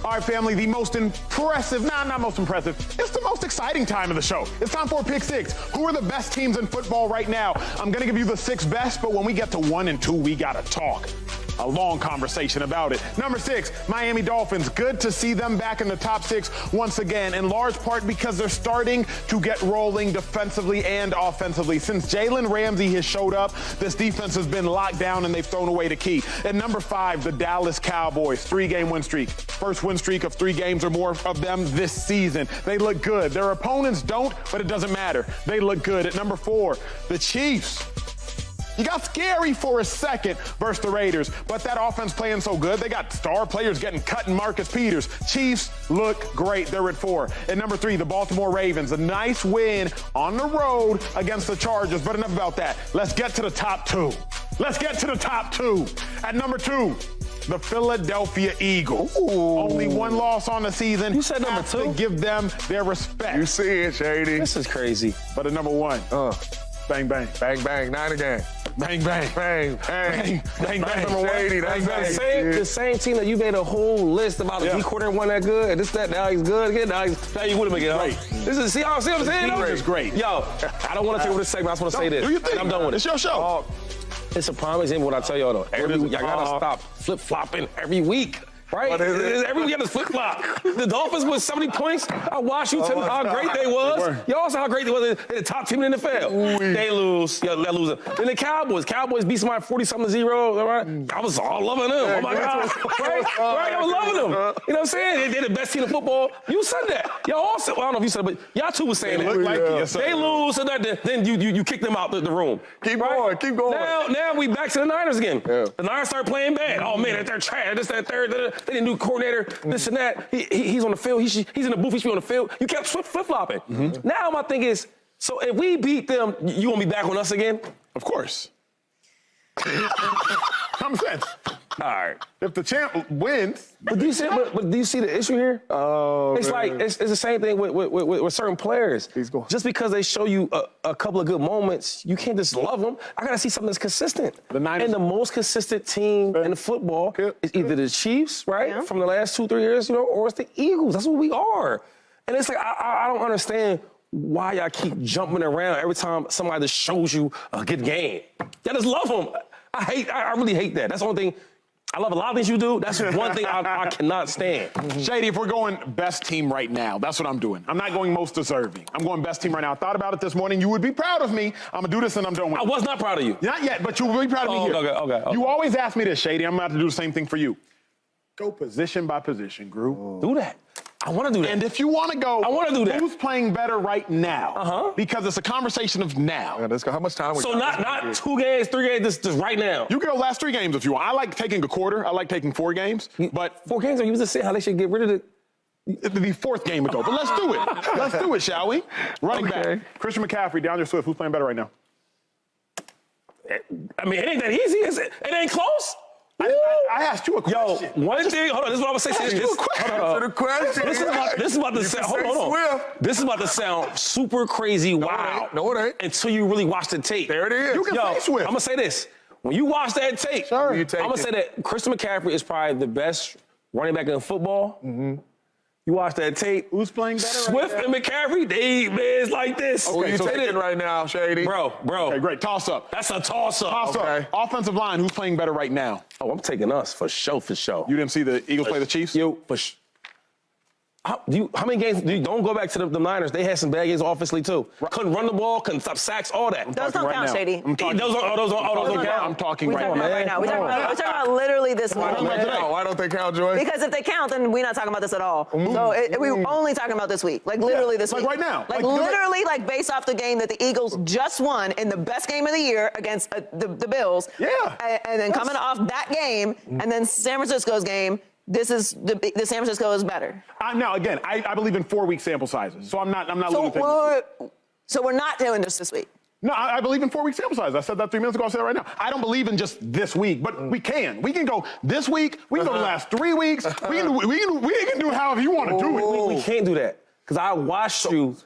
All right, family, the most impressive, not most impressive, it's the most exciting time of the show. It's time for Pick Six. Who are the best teams in football right now? I'm going to give you the 6 best, but when we get to 1 and 2, we got to talk. A long conversation about it. Number 6, Miami Dolphins. Good to see them back in the top 6 once again, in large part because they're starting to get rolling defensively and offensively. Since Jalen Ramsey has showed up, this defense has been locked down and they've thrown away the key. And number 5, the Dallas Cowboys. 3-game win streak. First win streak of 3 games or more of them this season. They look good. Their opponents don't, but it doesn't matter. They look good. At number 4, the Chiefs. You got scary for a second versus the Raiders, but that offense playing so good, they got star players getting cut and Marcus Peters. Chiefs look great. They're at 4. At number 3, the Baltimore Ravens. A nice win on the road against the Chargers, but enough about that. Let's get to the top 2. Let's get to the top 2. At number 2, the Philadelphia Eagles. Ooh. Only 1 loss on the season. You said number 2? To give them their respect. You see it, Shady. This is crazy. But at number 1, bang, bang. Bang, bang, 9 again. Bang, bang. Bang, bang. Bang, bang. Shady, that's the same team that you made a whole list about the D-quarter wasn't that good, and this, that, now he's good again, now you would have been great. This is, see what I'm saying? It's great. Yo, I don't want to take over this segment, I just want to say this. Do you think? I'm done with it. It's your show. It's a prime example of what I tell y'all, though. Every week, y'all got to stop flip-flopping every week. Right? Every week you have to flip-flop. The Dolphins with 70 points. I watched you tell me how great they was. Y'all saw how great they was. They're the top team in the NFL. They lose. Yeah, they're losing. Then the Cowboys beat somebody 40-something-0. Right? I was all loving them. Oh, my God. Right? I was loving them. You know what I'm saying? They're the best team in football. You said that. Y'all all said, well, I don't know if you said it, but y'all two was saying that. Like they lose, and then you kick them out the room. Keep going. Now we back to the Niners again. Yeah. The Niners start playing bad. Oh, man, they're trash. This, that, third. They didn't do coordinator, this and that. He's on the field. He's in the booth. He should be on the field. You kept flip-flopping. Now my thing is, so if we beat them, you gonna be back on us again? Of course. Common sense. All right. If the champ wins. But do you see the issue here? Oh, it's man. like it's the same thing with certain players. Just because they show you a couple of good moments, you can't just love them. I gotta see something that's consistent. The Niners. And the most consistent team in the football is either the Chiefs, right, from the last 2-3 years, or it's the Eagles. That's what we are. And it's like I don't understand why y'all keep jumping around every time somebody just shows you a good game. Y'all just love them. I really hate that. That's the only thing. I love a lot of things you do. That's one thing I cannot stand. Shady, if we're going best team right now, that's what I'm doing. I'm not going most deserving. I'm going best team right now. I thought about it this morning. You would be proud of me. I'm going to do this and I'm done with it. I was not proud of you. Not yet, but you will be proud of me here. Okay. You always ask me this, Shady. I'm about to do the same thing for you. Go position by position, Gru. Do that. I want to do that. And if you want to go, I want to do that. Who's playing better right now? Because it's a conversation of now. Yeah, let's go. How much time we So got? not 2 games, 3 games, just right now. You can go last 3 games if you want. I like taking a quarter. I like taking 4 games. But 4 games, or you just say how they should get rid of it. The 4th game ago. But let's do it. Let's do it, shall we? Running back. Christian McCaffrey, DeAndre Swift. Who's playing better right now? I mean, it ain't that easy, is it? It ain't close. I asked you a question. Yo, one thing. Hold on. This is what I'm gonna say. This is about to sound. Hold on. This is about to sound super crazy. Wow. No, it ain't. Until you really watch the tape. There it is. You can say Swift. I'm gonna say this. When you watch that tape, I'm gonna say that Christian McCaffrey is probably the best running back in football. You watch that tape. Who's playing better? Swift and McCaffrey, it's like this. Okay, you take it right now, Shady. Bro. Okay, great. Toss up. That's a toss up. Toss up. Offensive line, who's playing better right now? Oh, I'm taking us for sure. You didn't see the Eagles play the Chiefs? How many games? Don't go back to the Niners. They had some bad games offensively, too. Couldn't run the ball, couldn't stop sacks, all that. Those don't count, Shady. Those don't count. I'm talking We're right talking now. about right now. We're talking about literally this week. Why don't they count, Joy? Because if they count, then we're not talking about this at all. So we're only talking about this week. Like literally this week. Like right now. Like literally based off the game that the Eagles just won in the best game of the year against the Bills. Yeah. And then coming off that game and then San Francisco's game, this is the San Francisco is better. Now, again, I believe in 4-week sample sizes, so I'm not So we're not doing this week. No, I believe in 4-week sample size. I said that 3 minutes ago. I'll say that right now. I don't believe in just this week, but we can. We can go this week. We can go the last 3 weeks. We can do it however you want to do it. We can't do that because I watched you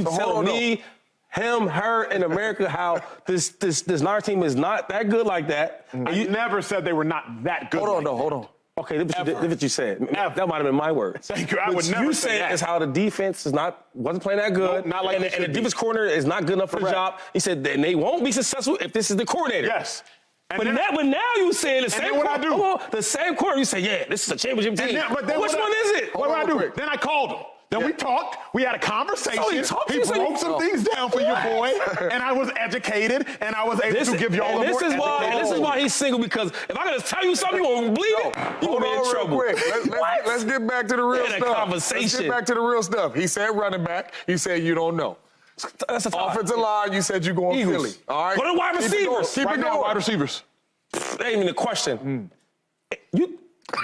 tell me, him, her, and America how this Niner team is not that good like that. I never said they were not that good. Hold on. Okay, this is what you said. That might have been my words. Thank you. I would never you say said that. is how the defense wasn't playing that good. Nope, not like and the defense coordinator is not good enough for the job. He said and they won't be successful if this is the coordinator. Yes. But now you saying the same. What I do? The same quarter. You say, yeah, this is a championship team. But then which one is it? What do I do? Then I called him. Then we talked. We had a conversation. He broke some things down for your boy, and I was educated, and I was able to give y'all a more educated. This is why he's single, because if I gotta tell you something, you won't believe it. You gonna be in trouble. Real quick. Let's get back to the real stuff. Conversation. Let's get back to the real stuff. He said running back. You said you don't know. That's a offensive line. You said you going Eagles. Philly. All right. What are wide receivers? Keep it going. Wide receivers. That ain't even a question. Who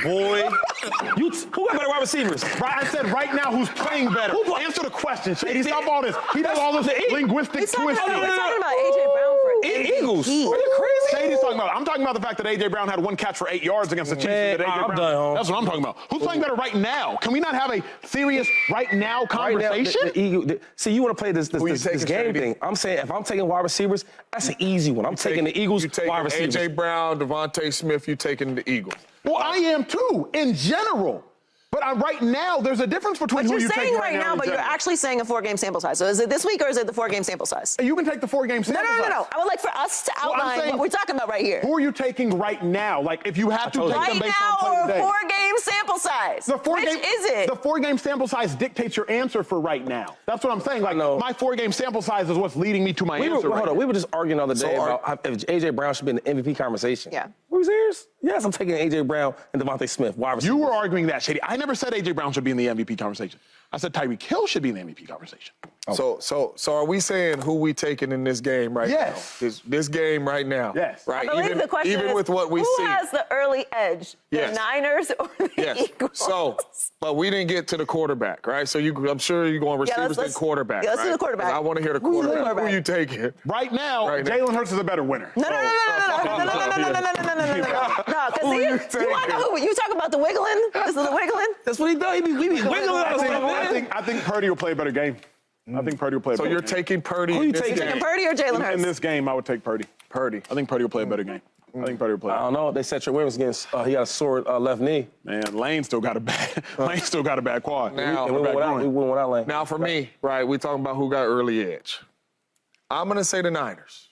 got better wide receivers? Right, I said right now who's playing better. Answer the question, Shady. Stop all this. He does all this linguistic twisting. We're talking about A.J. Brown for Eagles. MVP. Are you crazy? Shady's talking about. I'm talking about the fact that A.J. Brown had one catch for 8 yards against the Chiefs. I'm done, home. That's what I'm talking about. Who's playing better right now? Can we not have a serious right now conversation? Right now, see, you want to play this game thing. I'm saying if I'm taking wide receivers, that's an easy one. I'm taking the Eagles wide receivers. A.J. Brown, Devontae Smith, you taking the Eagles. Well, I am too, in general. But right now, there's a difference between who you take right now. But you're saying right now, but you're actually saying a 4-game sample size. So is it this week or is it the 4-game sample size? You can take the 4-game sample size. No. I would like for us to outline what we're talking about right here. Who are you taking right now? Like, if you have to take them based on play right today. now or a 4-game sample size? Which is it? The 4-game sample size dictates your answer for right now. That's what I'm saying. Like, my 4-game sample size is what's leading me to my answer. Hold on. We were just arguing the other day about if A.J. Brown should be in the MVP conversation. Yeah. Who's yours? Yes, I'm taking A.J. Brown and Devontae Smith. Wide receivers. You were arguing that, Shady. I never said A.J. Brown should be in the MVP conversation. I said Tyreek Hill should be in the MVP conversation. So are we saying who we taking in this game right now? This game right now. Yes. Right. I believe the question even is, with what we see. who has the early edge? The Niners or the Eagles? So, but we didn't get to the quarterback, right? So I'm sure you're going receivers and quarterback. Yeah, let's do the quarterback. I want to hear the quarterback. Who are you taking? Right now, Jalen Hurts is a better winner. No, because you want to know who you talk about the wiggling? This is the wiggling? That's what he does. We be wiggling. I think Purdy will play a better game. I think Purdy will play a better game. So you're taking Purdy. Who you taking? Purdy or Jalen Hurts? In this game, I would take Purdy. Purdy. I think Purdy will play a better game. I think Purdy will play. I don't know. They said Trey Williams against. He got a sore left knee. Man, Lane still got a bad quad. Now, we went without Lane. Now for me, right? We talking about who got early edge. I'm gonna say the Niners.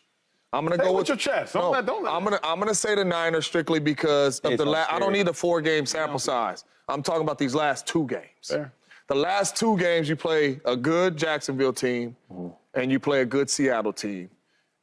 I'm gonna go with your chest. I'm gonna say the Niners strictly because of I don't need a 4-game sample size. I'm talking about these last 2 games. Fair. The last 2 games, you play a good Jacksonville team and you play a good Seattle team,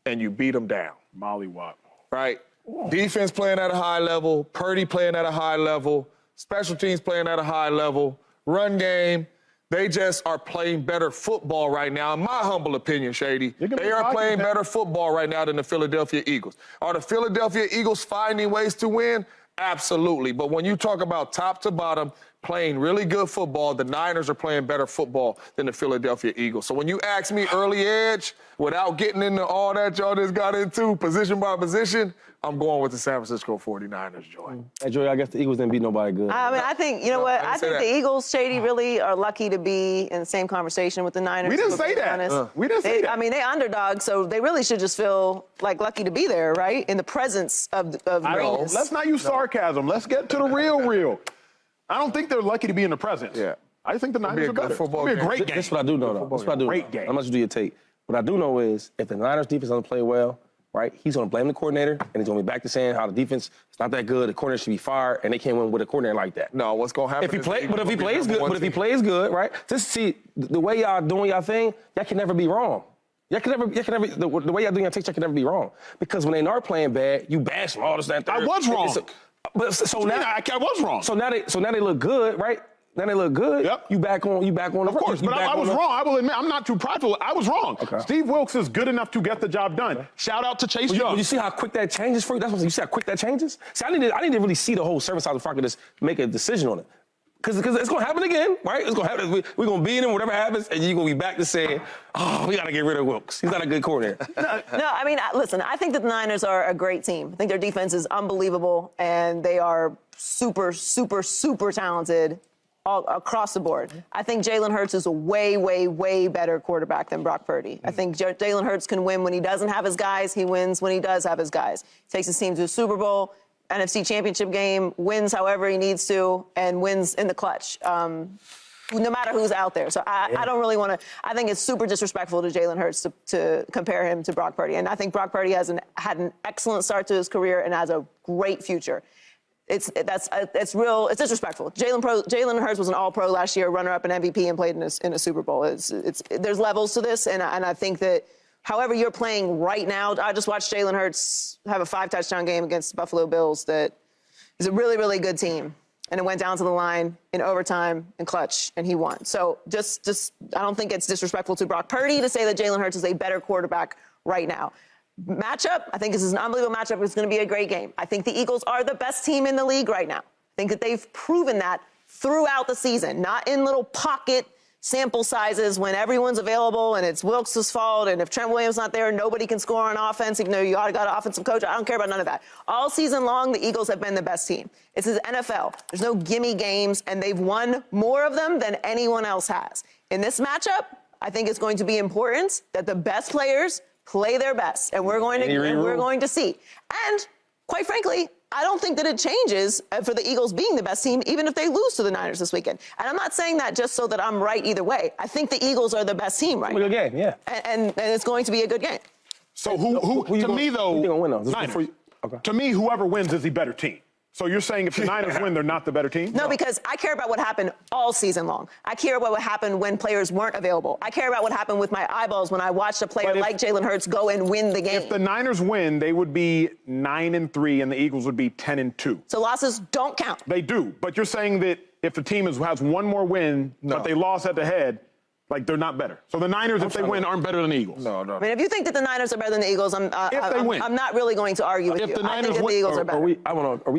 and you beat them down. Mollywop. Right? Defense playing at a high level, Purdy playing at a high level, special teams playing at a high level, run game. They just are playing better football right now, in my humble opinion, Shady. They are playing better football right now than the Philadelphia Eagles. Are the Philadelphia Eagles finding ways to win? Absolutely. But when you talk about top to bottom, playing really good football, the Niners are playing better football than the Philadelphia Eagles. So when you ask me early edge, without getting into all that y'all just got into, position by position, I'm going with the San Francisco 49ers, Joy. Hey, Joy, I guess the Eagles didn't beat nobody good. I mean, I think, you know what? I think the Eagles, Shady, really are lucky to be in the same conversation with the Niners. We didn't say that. We didn't say that. I mean, they're underdogs, so they really should just feel like lucky to be there, right? In the presence of greatness. Let's not use sarcasm. Let's get to the real. I don't think they're lucky to be in the presence. Yeah. I think the Niners are better. It'll be a great game. This is what I do know, though. This is what I do. Great game. I'm not sure do your take. What I do know is if the Niners defense doesn't play well, right, he's going to blame the coordinator, and he's going to be back to saying how the defense is not that good, the coordinator should be fired, and they can't win with a coordinator like that. No, what's going to happen if he plays good, right, just see, the way y'all doing y'all thing, y'all can never be wrong. The way y'all doing your takes, y'all can never be wrong. Because when they are playing bad, you bash them all this, that, I was wrong. I was wrong. So now they look good, right? Now they look good. Yep. You back on. Of course, but I was wrong. I will admit, I'm not too prideful. I was wrong. Okay. Steve Wilkes is good enough to get the job done. Okay. Shout out to Chase Young. You see how quick that changes for you? That's what you see how quick that changes. See, I need to really see the whole service side before I can just make a decision on it. Because it's going to happen again, right? It's going to happen. We're going to be in him, whatever happens, and you're going to be back to saying, oh, we got to get rid of Wilkes. He's not a good coordinator. No, I mean, listen, I think that the Niners are a great team. I think their defense is unbelievable, and they are super, super, super talented all across the board. I think Jalen Hurts is a way, way, way better quarterback than Brock Purdy. I think Jalen Hurts can win when he doesn't have his guys. He wins when he does have his guys. He takes his team to a Super Bowl. NFC Championship game, wins however he needs to, and wins in the clutch. No matter who's out there. So I don't really want to. I think it's super disrespectful to Jalen Hurts to compare him to Brock Purdy. And I think Brock Purdy had an excellent start to his career and has a great future. It's disrespectful. Jalen Hurts was an All-Pro last year, runner-up and MVP, and played in a Super Bowl. There's levels to this, and I think that however you're playing right now, I just watched Jalen Hurts have a 5-touchdown game against the Buffalo Bills that is a really, really good team. And it went down to the line in overtime and clutch, and he won. So just I don't think it's disrespectful to Brock Purdy to say that Jalen Hurts is a better quarterback right now. Matchup, I think this is an unbelievable matchup. It's going to be a great game. I think the Eagles are the best team in the league right now. I think that they've proven that throughout the season, not in little pocket sample sizes when everyone's available and it's Wilkes' fault, and if Trent Williams not there, nobody can score on offense, even though you got an offensive coach. I don't care about none of that. All season long, the Eagles have been the best team. It's the NFL. There's no gimme games, and they've won more of them than anyone else has. In this matchup, I think it's going to be important that the best players play their best, and we're going to see. And quite frankly, I don't think that it changes for the Eagles being the best team, even if they lose to the Niners this weekend. And I'm not saying that just so that I'm right either way. I think the Eagles are the best team right now. Good game, yeah. And it's going to be a good game. So who to me, though, who you gonna win, though? Niners. Okay. To me, whoever wins is the better team. So you're saying if the Niners win, they're not the better team? No, because I care about what happened all season long. I care about what happened when players weren't available. I care about what happened with my eyeballs when I watched a player like Jalen Hurts go and win the game. If the Niners win, they would be 9-3, and the Eagles would be 10-2. So losses don't count. They do, but you're saying that if the team has one more win, but they lost at the head, like they're not better. So the Niners, if they win, aren't better than the Eagles. No. I mean, if you think that the Niners are better than the Eagles, I'm not really going to argue with you. The Niners I think that the Eagles are better.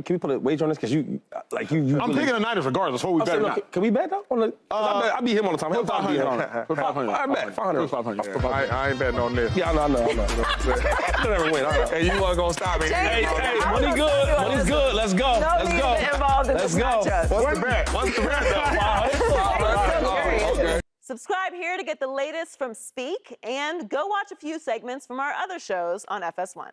Can we put a wager on this? Because you I'm picking the Niners regardless. What we better not. Can we bet though? I beat him all the time. He'll probably beat him. I bet 500. 500. I ain't betting on this. Yeah, I know. I'll never win. And you weren't gonna stop me. Hey, money good. Money's good. Let's go. No need to get involved in this matchup. What's the bet? What's the bet? Okay. Subscribe here to get the latest from Speak, and go watch a few segments from our other shows on FS1.